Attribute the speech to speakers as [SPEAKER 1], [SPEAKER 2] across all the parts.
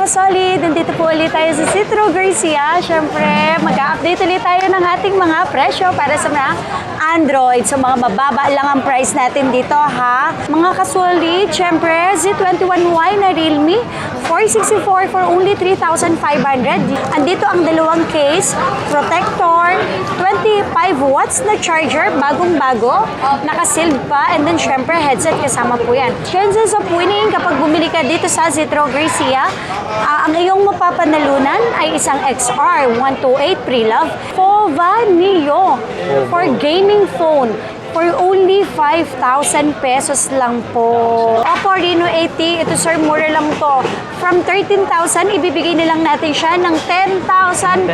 [SPEAKER 1] ka-solid, nandito po ulit tayo sa Citro Garcia. Siyempre, mag-update ulit tayo ng ating mga presyo para sa mga Android. So, mga mababa lang ang price natin dito, ha? Mga ka-solid, siyempre, Z21Y na Realme, 464 for only 3,500. Andito ang dalawang case, protector, 25 watts na charger, bagong-bago, naka-sealed pa, and then, siyempre, headset kasama po yan. Chances of winning kapag bumili ka dito sa Citro Garcia, ang iyong mapapanalunan ay isang XR128 Pre-Love Fova Neo for gaming phone for only 5,000 pesos lang po. Oppo Reno 80, ito sir, mura lang to. From 13,000, ibibigay nilang natin siya ng 10,000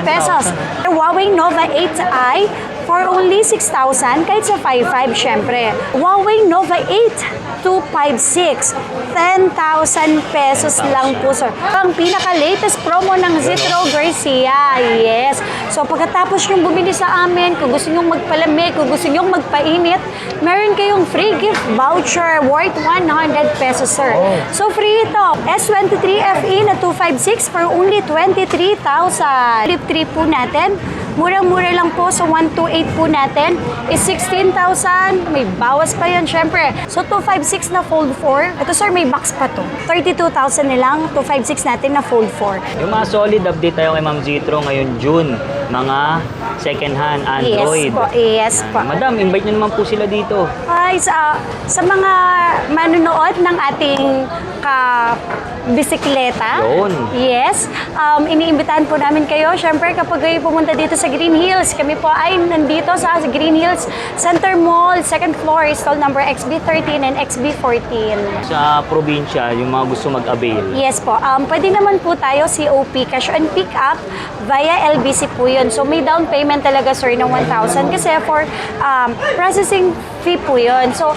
[SPEAKER 1] pesos. Huawei Nova 8i for only 6,000, kahit sa 5,500 syempre. Huawei Nova 8 256, 10,000 pesos lang po, sir. Ang pinaka-latest promo ng Citro Garcia, yes. So, pagkatapos yung bumili sa amin, kung gusto nyong magpalamig, kung gusto nyong magpainit, meron kayong free gift voucher worth 100 pesos, sir. So, free ito. S23 FE na 256 for only 23,000. Flip 3 po natin. Murang-mura lang po sa 128 po natin is 16,000. May bawas pa yan, syempre. So, 256 na fold 4. Ito, sir, may box pa to. 32,000 nilang 256 natin na fold 4.
[SPEAKER 2] Yung mga solid update tayo kay Ma'am Zitro ngayon June. Mga second-hand Android.
[SPEAKER 1] Yes po, yes po.
[SPEAKER 2] Madam, invite nyo naman po sila dito.
[SPEAKER 1] Ay, sa mga manunood ng ating bisikleta.
[SPEAKER 2] Yun.
[SPEAKER 1] Yes. Iniimbitahan po namin kayo. Siyempre, kapag kayo pumunta dito sa Green Hills, kami po ay nandito sa Green Hills Center Mall, second floor, stall number XB13 and XB14.
[SPEAKER 2] Sa probinsya, yung mga gusto mag-avail.
[SPEAKER 1] Yes po. Pwede naman po tayo COP, cash on pick up, via LBC po yun. So, may down payment talaga, sir, ng 1,000 kasi for processing fee po yun. So,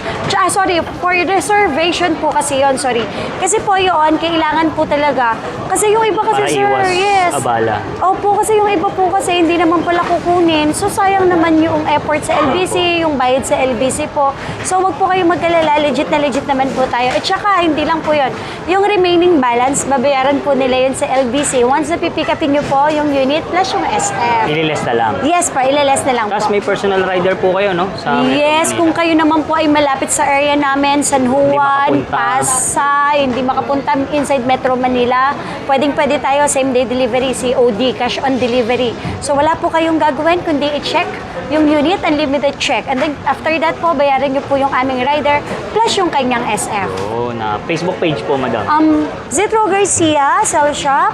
[SPEAKER 1] sorry, for reservation po kasi yun, sorry. Kasi po yun, kailangan po talaga. Kasi yung iba kasi,
[SPEAKER 2] Para
[SPEAKER 1] sir,
[SPEAKER 2] iwas
[SPEAKER 1] yes.
[SPEAKER 2] abala.
[SPEAKER 1] Opo, kasi yung iba po kasi hindi naman pala kukunin. So, sayang naman yung effort sa LBC, yung bayad sa LBC po. So, wag po kayo magkalala, legit naman po tayo. At saka, hindi lang po yun. Yung remaining balance, babayaran po nila yun sa LBC. Once na pipikapin nyo po yung unit plus yung SF.
[SPEAKER 2] Ililes na lang.
[SPEAKER 1] Yes po, ililes na lang po.
[SPEAKER 2] Tapos may personal rider po kayo, no? Sa
[SPEAKER 1] Yes, kung kayo naman po ay malapit sa area namin, San Juan,
[SPEAKER 2] makapunta.
[SPEAKER 1] Pasay, hindi makapunta inside Metro Manila, pwede tayo same-day delivery, COD, cash on delivery. So wala po kayong gagawin kundi i-check yung unit, unlimited check. And then after that po, bayaran nyo po yung aming rider plus yung kanyang SF.
[SPEAKER 2] Oh, na Facebook page po, madam.
[SPEAKER 1] Zitro Garcia, Cell Shop.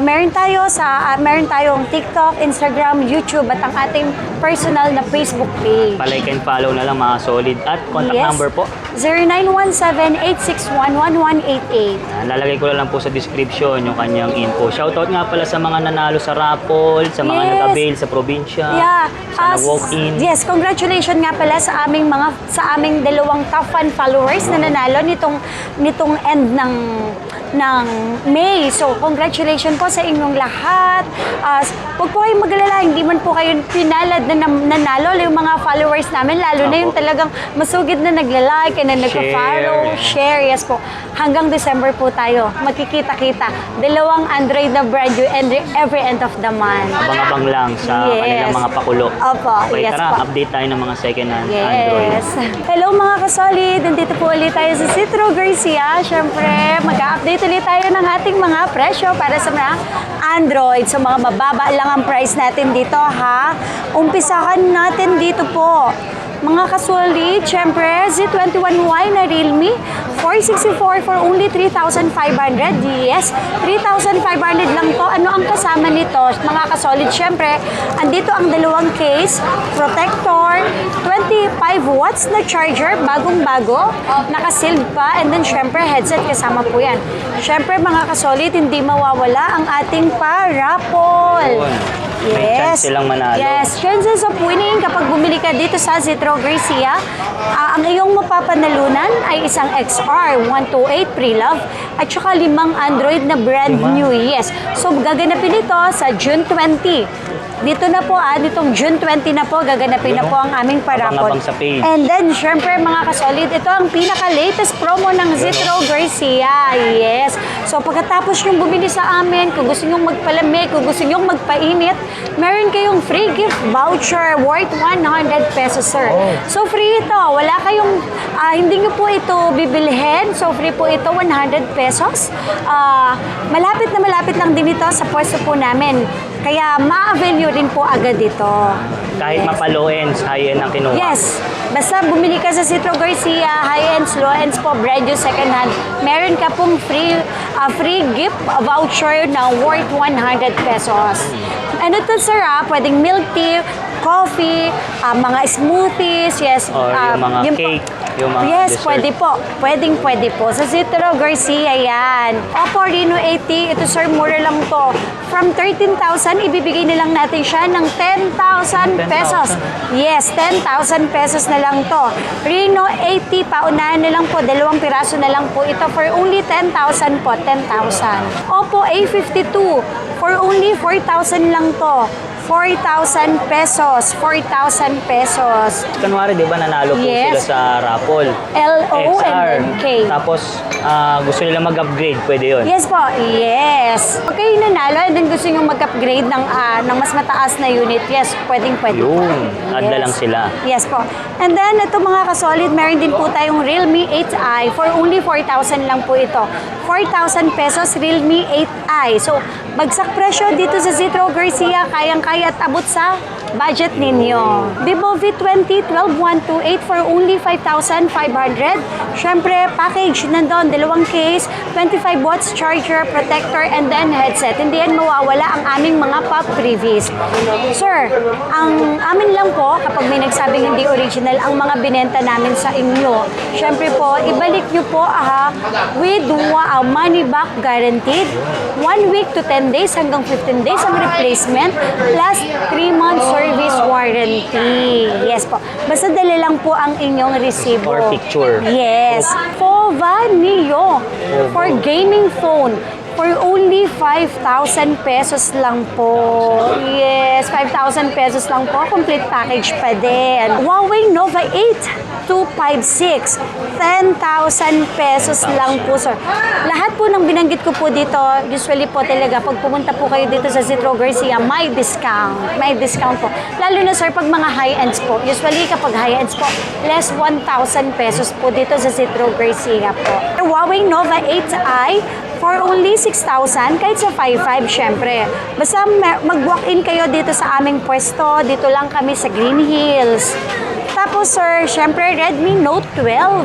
[SPEAKER 1] Meron tayong TikTok, Instagram, YouTube at ang ating personal na Facebook page.
[SPEAKER 2] Palike and follow na lang mga solid. At contact number po.
[SPEAKER 1] 0917-861-1188.
[SPEAKER 2] Lalagay ko na lang po sa description yung kanyang info. Shoutout nga pala sa mga nanalo sa raffle, sa mga nag-avail sa probinsya, sa nag-walk-in.
[SPEAKER 1] Yes, congratulations nga pala sa aming dalawang top fan followers na nanalo nitong end ng May. So, congratulations po sa inyong lahat. Huwag po kayong magalala, hindi man po kayo pinalad na nanalo yung mga followers namin, lalo na yung talagang masugid na nagla-like and nagka-follow, share. Yes po. Hanggang December po tayo. Magkikita-kita. Dalawang Android na brand new every end of the month.
[SPEAKER 2] Abang-abang lang sa kanilang mga pakulo.
[SPEAKER 1] Opo,
[SPEAKER 2] Okay,
[SPEAKER 1] yes
[SPEAKER 2] tara,
[SPEAKER 1] po.
[SPEAKER 2] update tayo ng mga second-hand Android.
[SPEAKER 1] Yes. Hello mga ka-solid, nandito po ulit tayo sa Citro Garcia. Siyempre, mag-update ulit tayo ng ating mga presyo para sa mga Android. So, mga mababa lang ang price natin dito, ha? Umpisahan natin dito po. Mga ka-solid, syempre, Z21Y na Realme, 464 for only 3,500. Yes, 3,500 lang to. Ano ang kasama nito? Mga ka-solid, syempre, andito ang dalawang case, protector, 25 watts na charger, bagong-bago, naka-sealed pa, and then syempre, headset kasama po yan. Syempre, mga ka-solid, hindi mawawala ang ating pa-raffle.
[SPEAKER 2] May chance silang manalo.
[SPEAKER 1] Yes, chances of winning kapag bumili ka dito sa Citro Garcia, ang iyong mapapanalunan ay isang XR128 Pre-Love at saka 5 Android na brand new. Yes. So, gaganapin ito sa June 20. dito na po, nitong June 20 na po, gaganapin na po ang aming parapol.
[SPEAKER 2] Abang-abang sa page.
[SPEAKER 1] And then, syempre mga kasolid, ito ang pinaka-latest promo ng Zitro Garcia. Yes. So, pagkatapos yung bumili sa amin, kung gusto nyong magpalamig, kung gusto nyong magpainit, meron kayong free gift voucher worth 100 pesos, sir. So, free ito. Wala kayong, hindi nyo po ito bibilhin. So, free po ito, 100 pesos. Malapit na malapit lang din ito sa pwesto po namin. Kaya, ma-avail nyo rin po agad ito.
[SPEAKER 2] Kahit mapa-low ends, high end ang kinuha.
[SPEAKER 1] Yes. Basta bumili ka sa Zitro Garcia, high-ends, low-ends po, brand new second hand, meron ka pong free gift voucher na worth 100 pesos. And ito, sir, pwedeng milk tea, coffee, mga smoothies, yes.
[SPEAKER 2] Or yung mga cake, yung mga
[SPEAKER 1] yes,
[SPEAKER 2] dessert.
[SPEAKER 1] pwede po. Sa Zitro Garcia, yan. Oppo Reno 80, ito, sir, mura lang to. From 13,000, ibibigay na lang natin siya ng 10,000 pesos. Yes, 10,000 pesos na lang to. Reno 80, paunahan na lang po, 2 piraso na lang po ito for only 10,000 po, 10,000. Oppo A52, for only 4,000 lang to. 4,000 pesos. 4,000 pesos.
[SPEAKER 2] Kunwari, di ba, nanalo po
[SPEAKER 1] Yes.
[SPEAKER 2] sila sa raffle.
[SPEAKER 1] LO and
[SPEAKER 2] XR.
[SPEAKER 1] then K.
[SPEAKER 2] Tapos, gusto nila mag-upgrade, pwede yun.
[SPEAKER 1] Yes po, yes. Pag kayo nanalo and then gusto nyo mag-upgrade ng mas mataas na unit, yes, pwede po.
[SPEAKER 2] Yun, adla lang sila.
[SPEAKER 1] Yes po. And then, ito mga kasolid, meron din po tayong Realme 8i for only 4,000 lang po ito. 4,000 pesos, Realme 8i. So, bagsak presyo dito sa Zitro Garcia, kayang-kaya at abot sa budget ninyo. Vivo V20 12128 for only 5,500. Syempre, package nandun, 2 case, 25 watts charger, protector, and then headset. Hindi yan mawawala ang aming mga pop freebies. Sir, ang amin lang po, kapag may nagsabing hindi original, ang mga binenta namin sa inyo, syempre po, ibalik nyo po with money back guaranteed, 1 week to 10 days hanggang 15 days ang replacement, plus 3-month service warranty. Yes po. Basta dala lang po ang inyong resibo.
[SPEAKER 2] Or picture.
[SPEAKER 1] Yes. Fova Neo for gaming phone for only 5,000 pesos lang po. Yes, 5,000 pesos lang po. Complete package pa din. Huawei Nova 8 256. 10,000 pesos lang po, sir. Lahat po ng binanggit ko po dito, usually po talaga, pag pumunta po kayo dito sa Zitro Garcia, may discount. May discount po. Lalo na, sir, pag mga high-ends po. Usually, kapag high-ends po, less 1,000 pesos po dito sa Zitro Garcia po. Huawei Nova 8i for only 6,000, kahit sa 5,500, syempre. Basta mag-walk-in kayo dito sa aming pwesto. Dito lang kami sa Green Hills. Tapos, sir, syempre, Redmi Note 12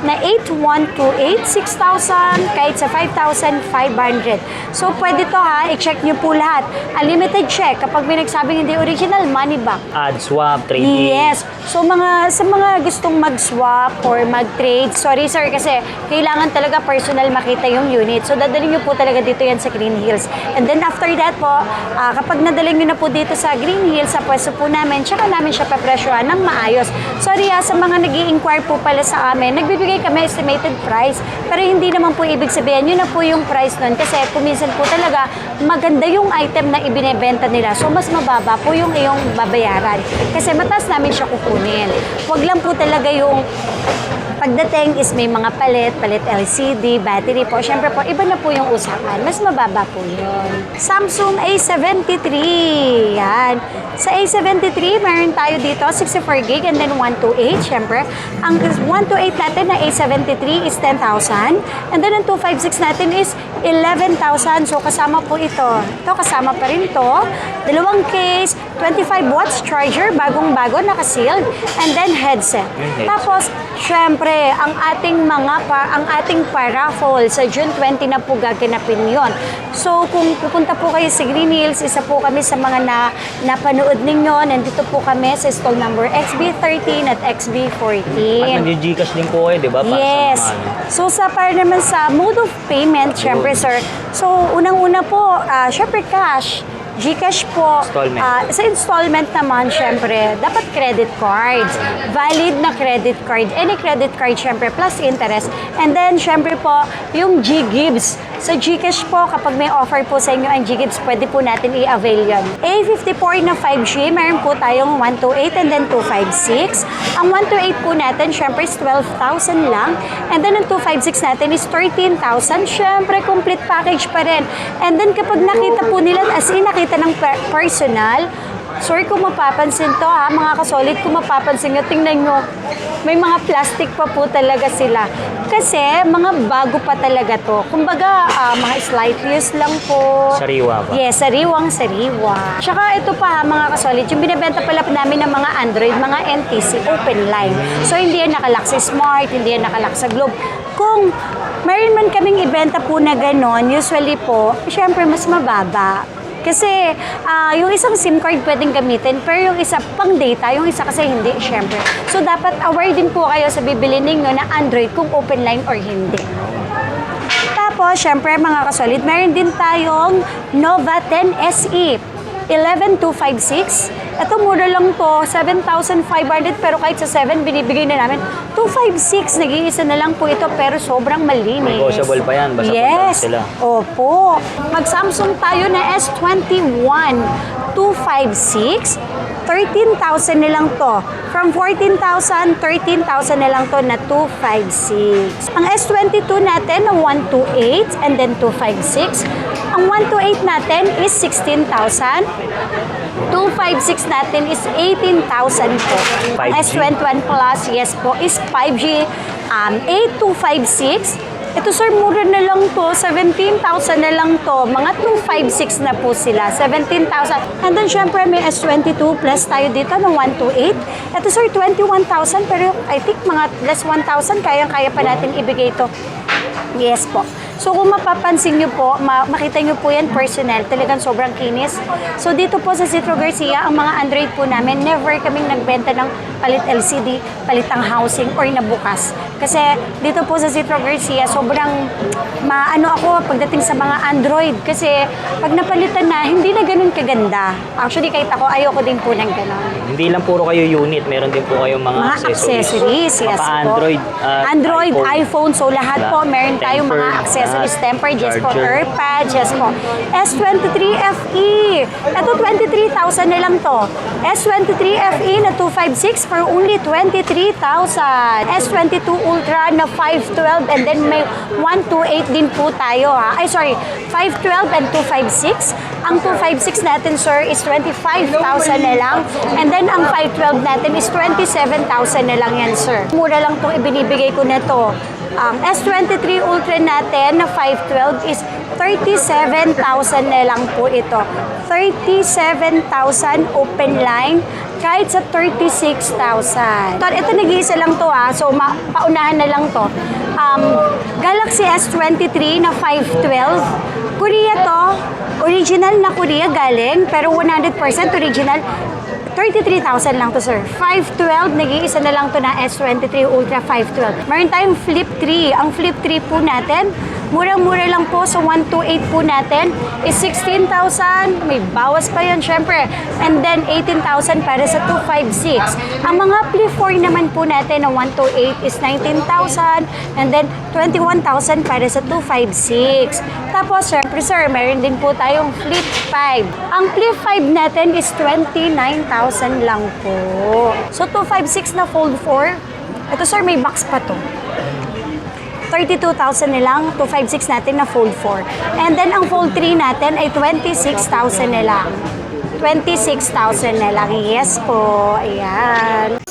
[SPEAKER 1] na 8128, 6,000, kahit sa 5,500. So, pwede to i-check nyo po lahat. Unlimited check. Kapag may nagsabing hindi original, money back.
[SPEAKER 2] Add, swap, trade-in.
[SPEAKER 1] Yes. So, sa mga gustong mag-swap or mag-trade, sorry sir, kasi kailangan talaga personal makita yung unit. So, dadalhin nyo po talaga dito yan sa Green Hills. And then, after that po, kapag nadalhin nyo na po dito sa Green Hills, sa pwesto po namin, tsaka namin siya papresyohan ng maayos. Sorry sa mga nag-i-inquire po pala sa amin, nagbibigay kami estimated price, pero hindi naman po ibig sabihin, yun na po yung price nun. Kasi kuminsan po talaga, maganda yung item na ibinebenta nila. So, mas mababa po yung iyong babayaran. Kasi mataas namin siya kukunin. Huwag lang po talaga yung pagdating is may mga palit LCD, battery po. Siyempre po, iba na po yung usapan. Mas mababa po yun. Samsung A73. Yan. Sa A73, meron tayo dito 64GB and then 128. Siyempre, ang 128 natin na A73 is 10,000. And then ang 256 natin is 11,000. So, kasama po ito. Ito, kasama pa rin to. 2 case, 25 watts charger, bagong-bago, naka-sealed. And then headset. Tapos, syempre, ang ating paraffle sa June 20 na po gaganapin yon. So, kung pupunta po kayo sa Green Hills, isa po kami sa mga napanood ninyo. Nandito po kami sa stall number XB13 at XB14.
[SPEAKER 2] At nag-Gcash din po kayo, di ba? Para
[SPEAKER 1] Yes.
[SPEAKER 2] Sa mga,
[SPEAKER 1] So, para naman sa mode of payment, syempre, sir. So, unang-una po, syempre cash. GCash po.
[SPEAKER 2] Installment.
[SPEAKER 1] Sa installment naman, syempre, dapat credit cards. Valid na credit card. Any credit card, syempre, plus interest. And then, syempre po, yung G-Gives. Sa GCash po, kapag may offer po sa inyo ang G-Gives, pwede po natin i-avail yan. A54 na 5G, meron po tayong 128 and then 256. Ang 128 po natin, syempre, is 12,000 lang. And then, ang 256 natin is 13,000. Syempre, complete package pa rin. And then, kapag nakita po nila, as in, nakita ng personal, sorry kung mapapansin to ha, mga kasolid, kung mapapansin nyo, tingnan nyo, may mga plastic pa po talaga sila. Kasi, mga bago pa talaga to. Kumbaga, mga slight use lang po.
[SPEAKER 2] Sariwa ba?
[SPEAKER 1] Yes, sariwang-sariwa. Tsaka ito pa ha, mga kasolid, yung binibenta pala namin ng mga Android, mga NTC, open line. So, hindi yan nakalak sa Smart, hindi yan nakalak sa Globe. Kung meron man kaming ibenta po na ganon, usually po, syempre mas mababa. Kasi yung isang SIM card pwedeng gamitin, pero yung isa pang data, yung isa kasi hindi, syempre. So, dapat aware din po kayo sa bibili ninyo na Android kung open line or hindi. Tapos, syempre mga kasolid, meron din tayong Nova 10 SE 11256. Ito mura lang to, 7,500, pero kahit sa 7 binibigay na namin 256. Nag-iisa na lang po ito, pero sobrang malinis.
[SPEAKER 2] Negotiable pa yan, basta
[SPEAKER 1] yes.
[SPEAKER 2] sila.
[SPEAKER 1] Opo. Mag-Samsung tayo na S21 256. 13,000 na lang to. From 14,000, 13,000 na lang to na 256. Ang S22 natin na 128 and then 256. Ang 128 natin is 16,000. 256 natin is 18,000 po.
[SPEAKER 2] 5G.
[SPEAKER 1] S21 Plus, yes po, is 5G. 8256. Ito sir, mura na lang to. 17,000 na lang to. Mga 256 na po sila. 17,000. And then syempre may S22 Plus tayo dito ng 128. Ito sir, 21,000. Pero I think mga less 1,000, kayang-kaya pa natin ibigay ito. Yes po. So kung mapapansin nyo po, makita nyo po yan personal, talagang sobrang kinis. So dito po sa Citro Garcia, ang mga Android po namin, never kaming nagbenta ng palit LCD, palit ang housing, or nabukas. Kasi dito po sa Citro Garcia, sobrang maano ako pagdating sa mga Android. Kasi pag napalitan na, hindi na ganun kaganda. Actually, kahit ako, ayoko din po ng ganun.
[SPEAKER 2] Hindi lang puro kayo unit, meron din po kayong mga accessories.
[SPEAKER 1] Yes
[SPEAKER 2] Android,
[SPEAKER 1] po. Android, iPhone, so lahat po, meron tayong mga accessories, tempered, yes po, AirPods, yes po. S23 FE, ito 23,000 na lang to. S23 FE na 256 for only 23,000. S22 Ultra na 512 and then may 128 din po tayo ha. Ay sorry, 512 and 256. Ang 256 natin sir is 25,000 na lang. And then ang 512 natin is 27,000 na lang yan sir. Mura lang itong ibinibigay ko na to. Ang S23 Ultra natin na 512 is 37,000 na lang po ito. 37,000 open line kahit sa 36,000. Ito nag-iisa lang to ha, so paunahan na lang to. Galaxy S23 na 512. Korea to, original na Korea galing, pero 100% original. 33,000 lang to sir. 512, nag-iisa na lang to na S23 Ultra 512. Meron tayong Flip 3. Ang Flip 3 po natin, murang-mura lang po sa 128 po natin is 16,000. May bawas pa yan syempre. And then 18,000 para sa 256. Ang mga Flip 4 naman po natin na 128 is 19,000. And then 21,000 para sa 256. Tapos syempre sir, meron din po tayong Flip 5. Ang Flip 5 natin is 29,000 lang po. So 256 na Fold 4. Ito sir, may box pa to. 32,000 na lang, 256 natin na Fold 4. And then, ang Fold 3 natin ay 26,000 na lang. 26,000 na lang. Yes po. Ayan.